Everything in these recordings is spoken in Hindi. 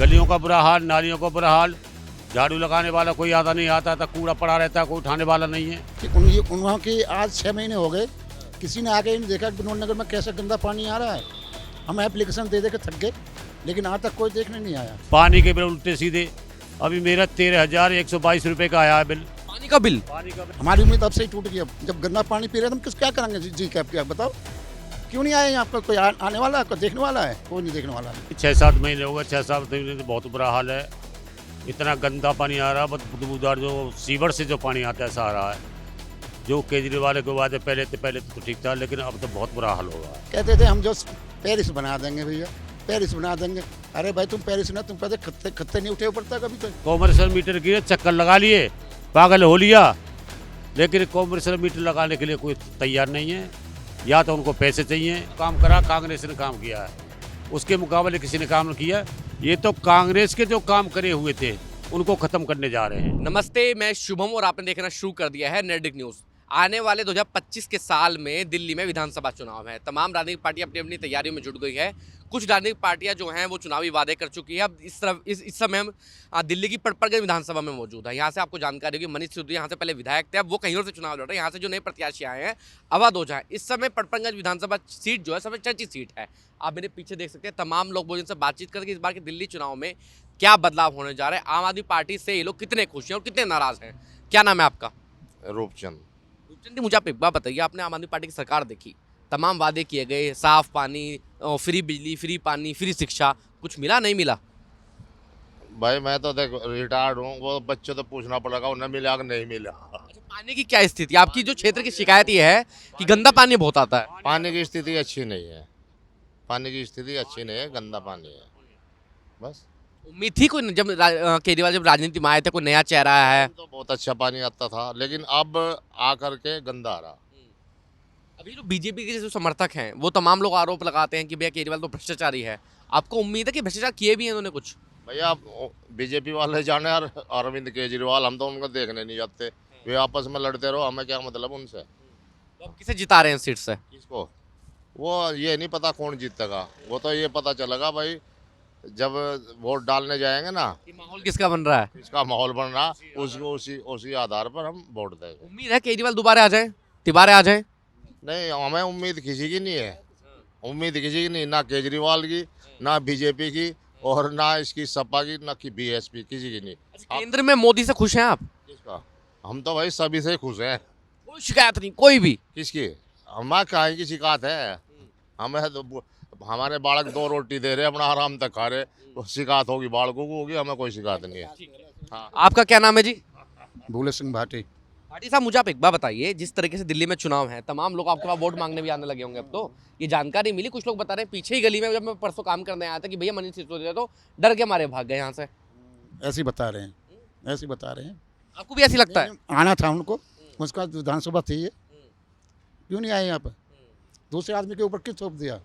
गलियों का बुरा हाल, नालियों का बुरा हाल, झाड़ू लगाने वाला कोई आता नहीं, आता था कूड़ा पड़ा रहता है, कोई उठाने वाला नहीं है। कि उन्हों की आज 6 महीने हो गए, किसी ने आके नहीं देखा कि विनोद नगर में कैसे गंदा पानी आ रहा है। हम एप्लीकेशन दे दे के थक गए, लेकिन आज तक कोई देखने नहीं आया। पानी के बिल उल्टे सीधे, अभी मेरा 13,122 रुपये का आया है बिल। पानी का बिल। पानी का बिल हमारी उम्मीद अब से ही टूट गई। अब जब गंदा पानी पी रहे हैं तो हम किस क्या करेंगे? जी कैब क्या बताओ, क्यों नहीं आए यहाँ पर? कोई आने वाला है, कोई देखने वाला है? कोई नहीं देखने वाला है। 6-7 महीने हो गए, 6-7 महीने से बहुत बुरा हाल है। इतना गंदा पानी आ रहा है, बहुत बदबूदार, जो सीवर से जो पानी आता है ऐसा आ रहा है। जो केजरीवाल के वादे पहले तो ठीक था, लेकिन अब तो बहुत बुरा हाल हो रहा है। कहते थे हम जो पेरिस बना देंगे भैया, पेरिस बना देंगे। अरे भाई तुम पेरिस ना, तुम कहते खत्ते नहीं उठे पड़ता कभी तक। कॉमर्शियल मीटर की चक्कर लगा लिए, पागल हो लिया, लेकिन कॉमर्शियल मीटर लगाने के लिए कोई तैयार नहीं है। या तो उनको पैसे चाहिए। काम करा कांग्रेस ने, काम किया है, उसके मुकाबले किसी ने काम नहीं किया। ये तो कांग्रेस के जो काम करे हुए थे उनको खत्म करने जा रहे हैं। नमस्ते, मैं शुभम और आपने देखना शुरू कर दिया है नेडिक न्यूज़। आने वाले 2025 के साल में दिल्ली में विधानसभा चुनाव है। तमाम राजनीतिक पार्टियां अपनी अपनी तैयारियों में जुट गई है। कुछ राजनीतिक पार्टियां जो हैं वो चुनावी वादे कर चुकी है। अब इस समय हम दिल्ली की पटपरगंज विधानसभा में मौजूद है। यहाँ से आपको जानकारी होगी, मनीष सिसोदिया यहाँ से पहले विधायक थे, अब वो कहीं और से चुनाव लड़ रहे हैं। यहाँ से जो नए प्रत्याशी आए हैं अवध ओझा है। इस समय पटपरगंज विधानसभा सीट जो है सबसे चर्चित सीट है। आप मेरे पीछे देख सकते हैं, तमाम लोग जिनसे बातचीत करके इस बार के दिल्ली चुनाव में क्या बदलाव होने जा रहे हैं, आम आदमी पार्टी से ये लोग कितने खुश हैं और कितने नाराज हैं। क्या नाम है आपका? रूपचंद। रूपचंद जी, मुझे आप एक बात बताइए, आपने आम आदमी पार्टी की सरकार देखी, तमाम वादे किए गए, साफ पानी, फ्री बिजली, फ्री पानी, फ्री शिक्षा, कुछ मिला नहीं मिला? भाई मैं तो देख रिटायर्ड हूँ, वो बच्चों तो पूछना पड़ेगा उन्हें मिला कि नहीं मिला। अच्छा, पानी की क्या स्थिति? आपकी जो क्षेत्र की शिकायत ये है कि गंदा पानी बहुत आता है। पानी की स्थिति अच्छी नहीं है, पानी की स्थिति अच्छी नहीं है, गंदा पानी है बस। उम्मीद थी कोई जब केजरीवाल जब राजनीति में आए थे कोई नया चेहरा है? तो बहुत अच्छा पानी आता था, लेकिन अब आकर के गंदा आ रहा। अभी जो बीजेपी के जो समर्थक हैं वो तमाम लोग आरोप लगाते हैं कि भैया केजरीवाल तो भ्रष्टाचारी है। आपको उम्मीद है कि भ्रष्टाचार किए भी हैं उन्होंने कुछ? भैया बीजेपी वाले जाने और अरविंद केजरीवाल, हम तो उनको देखने नहीं जाते। वे आपस में लड़ते रहो, हमें क्या मतलब उनसे। तो आप किसे जिता रहे हैं सीट से? किसको? वो ये नहीं पता कौन जीतेगा, वो तो ये पता चलेगा भाई जब वोट डालने जाएंगे ना। कि माहौल किसका बन रहा है? इसका माहौल बन रहा, उसको उसी आधार पर हम वोट देंगे। उम्मीद है केजरीवाल दोबारा आ जाए, तिबारे आ जाए? नहीं, हमें उम्मीद किसी की नहीं है, उम्मीद किसी की नहीं, ना केजरीवाल की, ना बीजेपी की, और ना इसकी सपा की, ना की बीएसपी, किसी की नहीं। केंद्र में मोदी से खुश हैं आप? किसका? हम तो भाई सभी से खुश हैं। कोई शिकायत नहीं, कोई भी? किसकी? हमारे काहे की शिकायत है? हमें तो हमारे बालक 2 रोटी दे रहे, अपना आराम तक खा रहे, तो शिकायत होगी बालकों को होगी, हमें कोई शिकायत नहीं है। हाँ। आपका क्या नाम है जी? भूले सिंह भाटी। भाटी साहब, मुझे आप एक बात बताइए, जिस तरीके से दिल्ली में चुनाव है, तमाम लोग आपके पास वोट मांगने भी आने लगे होंगे। अब तो ये जानकारी मिली, कुछ लोग बता रहे हैं पीछे ही गली में जब मैं परसों काम करने आया था कि भैया मनीष सिसोदिया तो डर के मारे भाग गए यहाँ से। ऐसे ही बता रहे हैं, ऐसे ही बता रहे हैं। आपको भी ऐसी लगता है? आना था उनको, उसका विधानसभा थी ये, क्यों नहीं आए यहाँ पर? दूसरे आदमी के ऊपर क्यों थोप दिया है?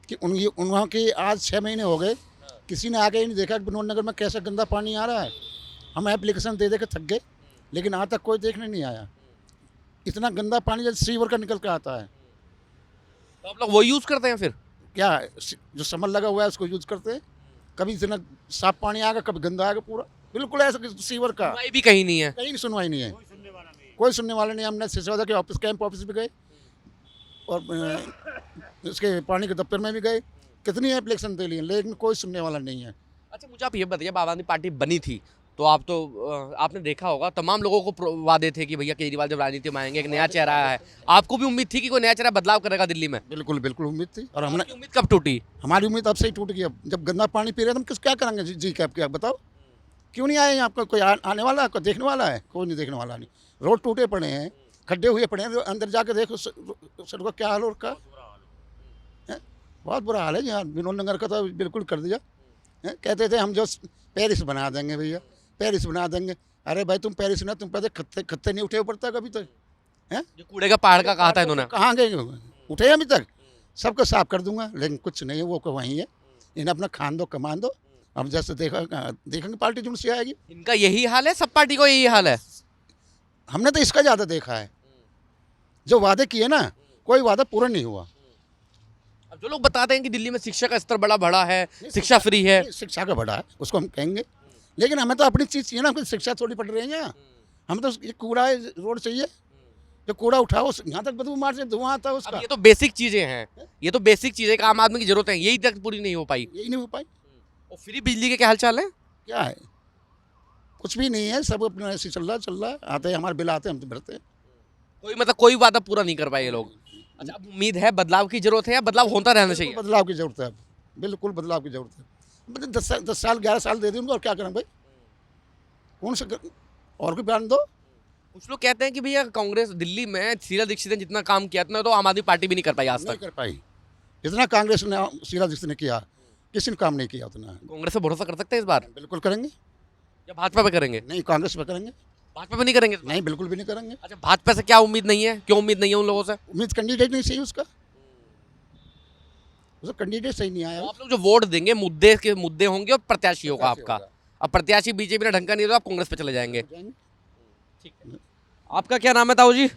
कि उन्हों की आज 6 महीने हो गए, किसी ने आके नहीं देखा कि विनोद नगर में कैसे गंदा पानी आ रहा है। हम एप्लीकेशन दे दे के थक गए, लेकिन आज तक कोई देखने नहीं आया। इतना गंदा पानी जैसे सीवर का निकल के आता है। तो आप लोग वो यूज़ करते हैं फिर? क्या जो समर लगा हुआ है उसको यूज करते हैं। कभी इतना साफ पानी आएगा, कभी गंदा आएगा, पूरा बिल्कुल ऐसा सीवर का। सुनवाई भी कहीं नहीं है। कहीं सुनवाई नहीं है, कोई सुनने वाला नहीं। हमने सिसोदिया के ऑफिस, कैंप ऑफिस भी गए, और इसके पानी के दफ्तर में भी गए, कितनी एप्लीकेशन दे लिए, लेकिन कोई सुनने वाला नहीं है। अच्छा, मुझे आप ये बताइए, आम आदमी पार्टी बनी थी तो आप तो आपने देखा होगा तमाम लोगों को वादे थे कि भैया केजरीवाल जब राजनीति में आएंगे एक नया चेहरा आया है। आपको भी उम्मीद थी कि कोई नया चेहरा बदलाव करेगा दिल्ली में? बिल्कुल बिल्कुल उम्मीद थी। और हमने, आपकी उम्मीद कब टूटी? हमारी उम्मीद अब से ही टूट गई। अब जब गंदा पानी पी रहे हैं तो हम किस क्या करेंगे? जी कैब क्या बताओ, क्यों नहीं आए यहाँ पर? कोई आने वाला है, कोई देखने वाला है? कोई नहीं देखने वाला नहीं। रोड टूटे पड़े हैं, खड्डे हुए पड़े हैं, अंदर जाके देखो सड़क का क्या हाल हो रखा है। बहुत बुरा हाल है यहाँ। विनोद नगर का तो बिल्कुल कर दिया है। कहते थे हम जो पेरिस बना देंगे भैया, पेरिस बना देंगे। अरे भाई तुम पेरिस ना, तुम कहते खत्ते नहीं उठे पड़ता कभी तक है। जो कूड़े का पहाड़ का कहा था इन्होंने, कहाँ गए? उठे अभी तक? सबको साफ कर दूंगा, लेकिन कुछ नहीं है। वो वहीं है, इन्हें अपना खान दो, कमान दो। अब जैसे देखेंगे पार्टी जुड़ से आएगी। इनका यही हाल है, सब पार्टी को यही हाल है। हमने तो इसका ज़्यादा देखा है। जो वादे किए ना, कोई वादा पूरा नहीं हुआ। अब जो लोग बताते हैं कि दिल्ली में शिक्षा का स्तर बड़ा बढ़ा है, शिक्षा फ्री है, शिक्षा का बड़ा है उसको हम कहेंगे, लेकिन हमें तो अपनी चीज़ चाहिए ना, हमको शिक्षा थोड़ी पड़ रही है यहाँ। हमें तो ये कूड़ा है, रोड चाहिए, जो कूड़ा उठाओ यहाँ तक बदबू मार से धुआं आता है अब उसका। ये तो बेसिक चीजें हैं, ये तो बेसिक चीजें कि आम आदमी की जरूरत है, यही तक पूरी नहीं हो पाई। यही नहीं हो पाई। और फ्री बिजली के क्या हाल चाल है? क्या है, कुछ भी नहीं है, सब अपना ऐसे चल रहा है। आते हैं हमारे बिल आते हैं, हम तो भरते हैं। कोई मतलब कोई वादा पूरा नहीं कर पाए ये लोग। अच्छा, अब उम्मीद है बदलाव की जरूरत है या बदलाव होता रहना चाहिए? बदलाव की जरूरत है, अब बिल्कुल बदलाव की जरूरत है। मतलब 10 साल 11 साल दे दी उनको, और क्या करें भाई, कौन सा और कोई बयान दो। कुछ लोग कहते हैं कि भैया कांग्रेस दिल्ली में शीला दीक्षित ने जितना काम किया इतना तो आम आदमी पार्टी भी नहीं कर पाई आज नहीं तक। कर पाई जितना कांग्रेस ने, शीला दीक्षित ने किया, किसी ने काम नहीं किया उतना। कांग्रेस पे भरोसा कर सकते हैं इस बार बिल्कुल करेंगे, या भाजपा पे करेंगे? नहीं कांग्रेस पे करेंगे, भाजपा पे नहीं करेंगे इस बार? नहीं बिल्कुल भी नहीं करेंगे। अच्छा, भाजपा से क्या उम्मीद नहीं है, क्यों उम्मीद नहीं है उन लोगों से? उम्मीद कैंडिडेट नहीं सही उसका कैंडिडेट सही नहीं आया। तो आप लोग जो वोट देंगे मुद्दे होंगे और प्रत्याशी होगा आपका। अब प्रत्याशी बीजेपी ने ढंग का नहीं तो आप कांग्रेस पे चले जाएंगे। ठीक है, आपका क्या नाम है ताऊ जी?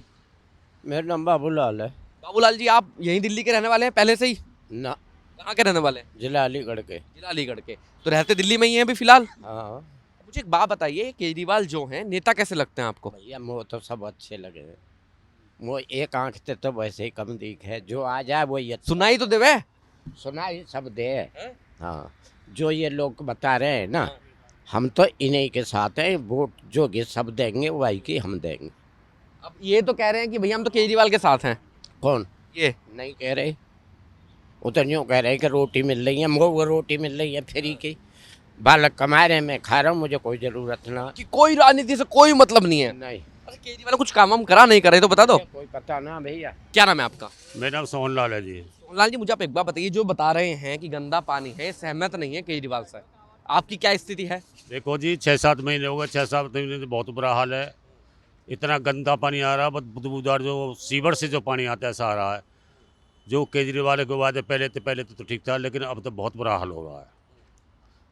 मेरा नाम बाबूलाल है। बाबूलाल जी, आप यहीं दिल्ली के रहने वाले हैं पहले से ही? ना, कहाँ के रहने वाले हैं? जिला अलीगढ़ के। जिला अलीगढ़ के। तो रहते दिल्ली में ही हैं अभी फिलहाल? हाँ मुझे एक बात बताइए, केजरीवाल जो हैं नेता कैसे लगते हैं आपको? भैया, वो तो सब अच्छे लगे हैं। वो एक आंख से तो वैसे ही कम दिख है, जो आ जाए वो ये सुनाई तो देवे। सुना ही सब दे। हाँ, जो ये लोग बता रहे हैं ना, हम तो इन्हीं के साथ हैं। वोट जो कि सब देंगे वही की हम देंगे। अब ये तो कह रहे हैं कि भैया हम तो केजरीवाल के साथ हैं। कौन? ये नहीं कह रहे, वो तो यूँ कह रहे हैं कि रोटी मिल रही है, हमको वो रोटी मिल रही है फ्री की, बालक कमा रहे हैं, मैं खा रहा हूँ, मुझे कोई ज़रूरत ना। कि कोई राजनीति से कोई मतलब नहीं है। नहीं, अच्छा, केजरीवाल कुछ काम हम करा नहीं करे तो बता दो। कोई पता ना भैया। क्या नाम है आपका? मेरा नाम सोहनलाल है जी। सोहनलाल जी, मुझे आप एक बात बताइए, जो बता रहे हैं कि गंदा पानी है, सहमत नहीं है केजरीवाल से, आपकी क्या स्थिति है? देखो जी, 6-7 महीने हो गए, 6-7 महीने से बहुत बुरा हाल है। इतना गंदा पानी आ रहा है, बदबूदार, जो सीवर से जो पानी आता है ऐसा आ रहा है। जो केजरीवाल के वादे पहले तो ठीक था, लेकिन अब तो बहुत बुरा हाल हो रहा है,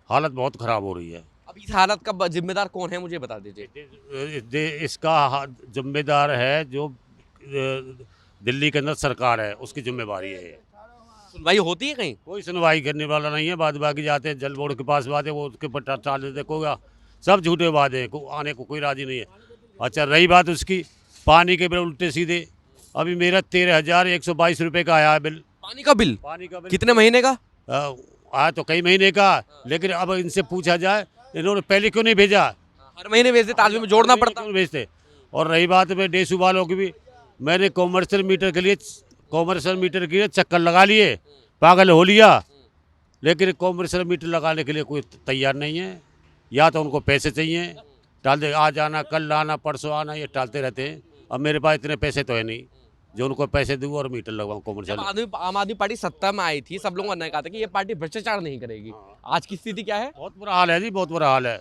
हालत बहुत ख़राब हो रही है। अब इस हालत का जिम्मेदार कौन है, मुझे बता दीजिए। इसका जिम्मेदार है जो दिल्ली के अंदर सरकार है, उसकी जिम्मेवारी है। सुनवाई होती है कहीं? कोई सुनवाई करने वाला नहीं है। बाद बाकी जाते हैं जल बोर्ड के पास, वादे वो उसके ऊपर टाल देते, कोई सब झूठे वादे हैं, आने को कोई राजी नहीं है। अच्छा, रही बात उसकी पानी के बिल उल्टे सीधे, अभी मेरा 13,122 रुपये का आया है बिल। पानी का बिल? पानी का बिल कितने महीने का? आया तो कई महीने का, लेकिन अब इनसे पूछा जाए इन्होंने पहले क्यों नहीं भेजा। हर महीने भेजते, तालमे में जोड़ना पड़ता। क्यों भेजते। और रही बात में डेसू वालों की भी, मैंने कॉमर्शियल मीटर के लिए चक्कर लगा लिए, पागल हो लिया, लेकिन कॉमर्शियल मीटर लगाने के लिए कोई तैयार नहीं है। या तो उनको पैसे चाहिए, टाल दे, आज आना कल आना परसों आना, ये टालते रहते हैं। अब मेरे पास इतने पैसे तो है नहीं जो उनको पैसे दूँ और मीटर लगवाऊँ कॉमर्शियल। आम आदमी पार्टी सत्ता में आई थी, सब लोगों ने कहा था कि ये पार्टी भ्रष्टाचार नहीं करेगी। आज की स्थिति क्या है? बहुत बुरा हाल है जी, बहुत बुरा हाल है,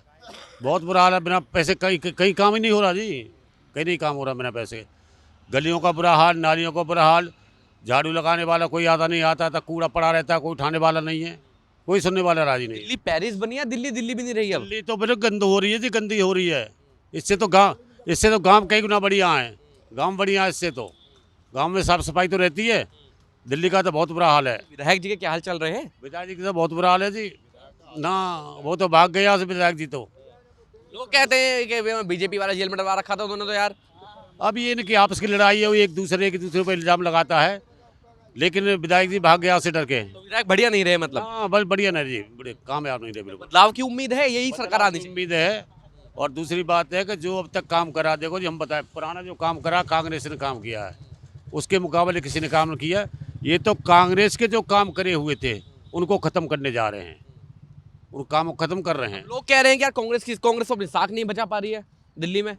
बहुत बुरा हाल है। बिना पैसे कहीं काम ही नहीं हो रहा जी, कहीं नहीं काम हो रहा बिना पैसे। गलियों का बुरा हाल, नालियों का बुरा हाल, झाड़ू लगाने वाला कोई आता नहीं, आता था कूड़ा पड़ा रहता है, कोई उठाने वाला नहीं है, कोई सुनने वाला राजी नहीं। दिल्ली पेरिस बनी है, दिल्ली दिल्ली भी नहीं रही अब। दिल्ली तो बिल्कुल गंद हो रही है जी, गंदी हो रही है। इससे तो गांव कई गुना बढ़िया है, गांव बढ़िया है इससे तो। गांव में साफ सफाई तो रहती है, दिल्ली का तो बहुत बुरा हाल है। विधायक जी के क्या हाल चल रहे हैं? विधायक जी का तो बहुत बुरा हाल है जी ना, वो तो भाग गया विधायक जी तो। लोग कहते हैं कि बीजेपी वाला जेल में डलवा रखा था उन्होंने तो यार। अब ये इनकी आपस की लड़ाई है, वो एक दूसरे पर इल्ज़ाम लगाता है, लेकिन विधायक जी भाग गया उससे डर के। तो विधायक बढ़िया नहीं रहे मतलब? हाँ, बस बढ़िया नहीं जी, बड़े कामयाब नहीं रहे बिल्कुल। बदलाव की उम्मीद है, यही सरकार आनी चाहिए। उम्मीद है। और दूसरी बात है कि जो अब तक काम करा, देखो जी हम बताएं, पुराना जो काम करा कांग्रेस ने काम किया है, उसके मुकाबले किसी ने काम नहीं किया। ये तो कांग्रेस के जो काम करे हुए थे उनको ख़त्म करने जा रहे हैं, उन कामों को ख़त्म कर रहे हैं। लोग कह रहे हैं कि यार कांग्रेस तो अपनी साख नहीं बचा पा रही है दिल्ली में।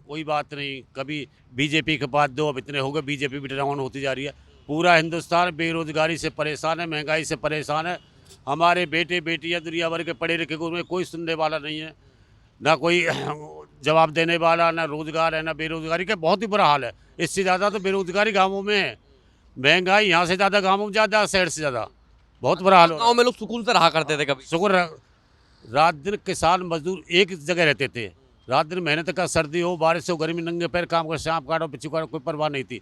कोई बात नहीं, कभी बीजेपी के बाद दो, अब इतने हो गए, बीजेपी भी डाउन होती जा रही है। पूरा हिंदुस्तान बेरोजगारी से परेशान है, महंगाई से परेशान है। हमारे बेटे बेटियां दुनिया भर के पढ़े लिखे को उनमें कोई सुनने वाला नहीं है, ना कोई जवाब देने वाला, ना रोजगार है ना बेरोजगारी का बहुत ही बुरा हाल है। इससे ज़्यादा तो बेरोजगारी गाँवों में है, महंगाई यहाँ से ज़्यादा गाँवों में ज़्यादा, शहर से ज़्यादा, बहुत बुरा हाल। गाँव में लोग सुकून से रहा करते थे, कभी शुक्र रात दिन किसान मजदूर एक जगह रहते थे, रात दिन मेहनत का, सर्दी हो बारिश हो गर्मी, नंगे पैर काम कर, सांप काटो पिछू काटो, कोई परवाह नहीं थी।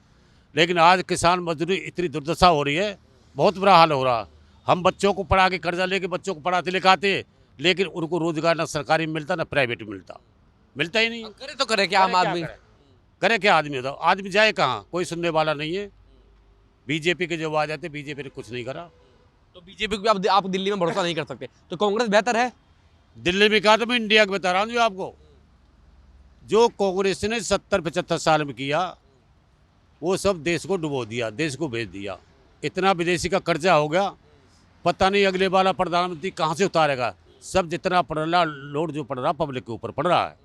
लेकिन आज किसान मजदूरी इतनी दुर्दशा हो रही है, बहुत बुरा हाल हो रहा। हम बच्चों को पढ़ा के कर्जा लेके बच्चों को पढ़ाते लिखाते, लेकिन उनको रोजगार ना सरकारी में मिलता ना प्राइवेट में मिलता ही नहीं। करे तो करे क्या आम आदमी? करे क्या आदमी? बताओ, आदमी जाए कहाँ? कोई सुनने वाला नहीं है। बीजेपी के जो आ जाते, बीजेपी ने कुछ नहीं करा। तो बीजेपी को आप दिल्ली में भरोसा नहीं कर सकते, तो कांग्रेस बेहतर है? दिल्ली में कहा तो मैं इंडिया को बता रहा हूँ जो आपको, जो कांग्रेस ने 70-75 साल में किया वो सब देश को डुबो दिया, देश को भेज दिया। इतना विदेशी का कर्जा हो गया, पता नहीं अगले वाला प्रधानमंत्री कहाँ से उतारेगा। सब जितना पड़ रहा लोड जो पड़ रहा पब्लिक के ऊपर पड़ रहा है।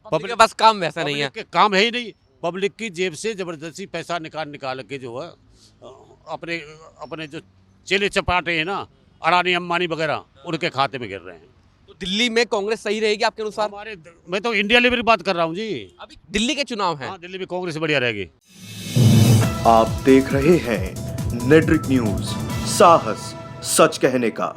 पब्लिक के पास काम वैसा नहीं है। पब्लिक के काम है ही नहीं। पब्लिक की जेब से जबरदस्ती पैसा निकाल के जो है अपने जो चेले चपाटे हैं ना, अडानी अंबानी वगैरह, उनके खाते में गिर रहे हैं। तो दिल्ली में कांग्रेस सही रहेगी आपके अनुसार? मैं तो इंडिया लेवल की बात कर रहा हूँ जी। अभी दिल्ली के चुनाव हैं। हाँ, दिल्ली में कांग्रेस बढ़िया रहेगी। आप देख रहे हैं नेट्रिक न्यूज, साहस सच कहने का।